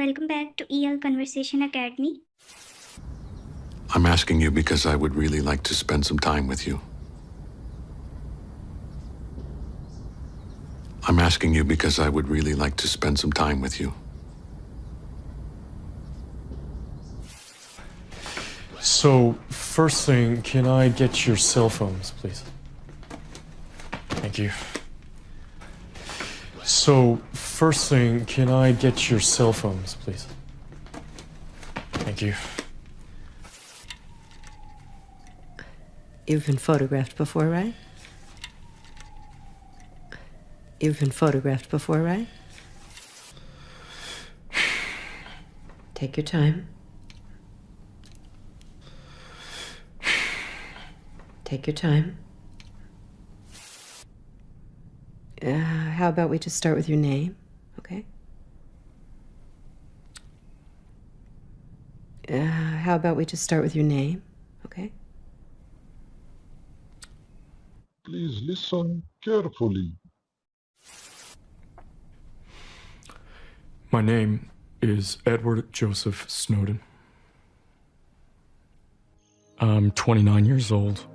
welcome back to EL Conversation Academy. I'm asking you because I would really like to spend some time with you. I'm asking you because I would really like to spend some time with you. So, first thing, can I get your cell phones, please? Thank you. So, first thing, can I get your cell phones, please? Thank you. You've been photographed before, right? You've been photographed before, right? Take your time. Take your time. How about we just start with your name, okay? How about we just start with your name, okay? Please listen carefully. My name is Edward Joseph Snowden. I'm 29 years old.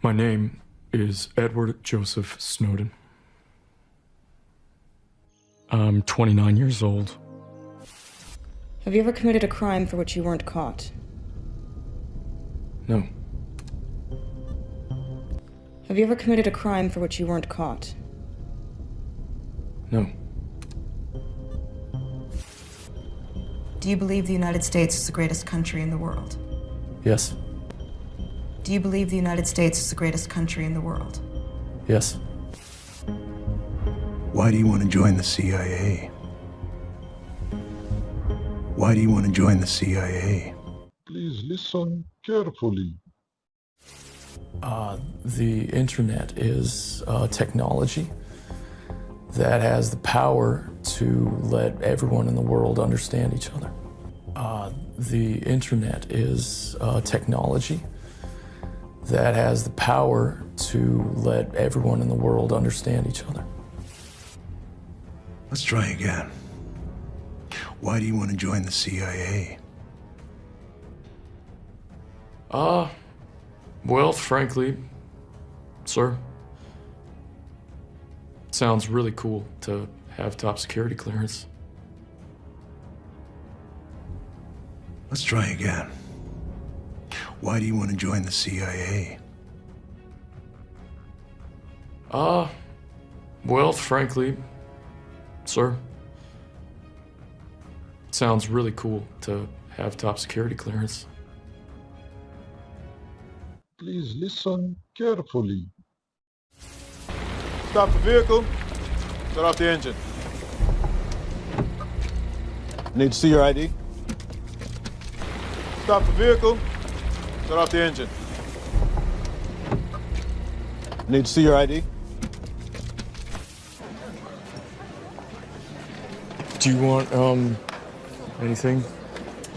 My name is Edward Joseph Snowden. I'm 29 years old. Have you ever committed a crime for which you weren't caught? No. Have you ever committed a crime for which you weren't caught? No. Do you believe the United States is the greatest country in the world? Yes. Do you believe the United States is the greatest country in the world? Yes. Why do you want to join the CIA? Why do you want to join the CIA? Please listen carefully. The internet is technology that has the power to let everyone in the world understand each other. The internet is technology that has the power to let everyone in the world understand each other. Let's try again. Why do you want to join the CIA? Well, frankly, sir, it sounds really cool to have top security clearance. Let's try again. Why do you want to join the CIA? Well, frankly, sir, it sounds really cool to have top security clearance. Please listen carefully. Stop the vehicle. Shut off the engine. Need to see your ID. Stop the vehicle. Shut off the engine. Need to see your ID. Do you want, anything?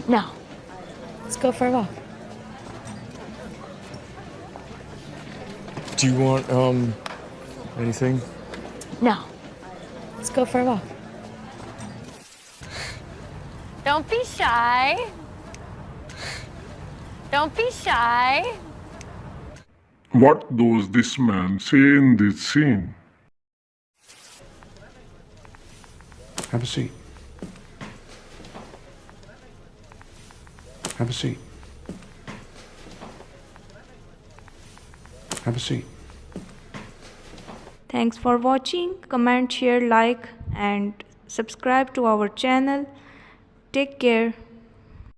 No. Let's go for a walk. Do you want, anything? No. Let's go for a walk. Don't be shy. Don't be shy. What does this man say in this scene? Have a seat. Have a seat. Have a seat. Thanks for watching. Comment, share, like and subscribe to our channel. Take care.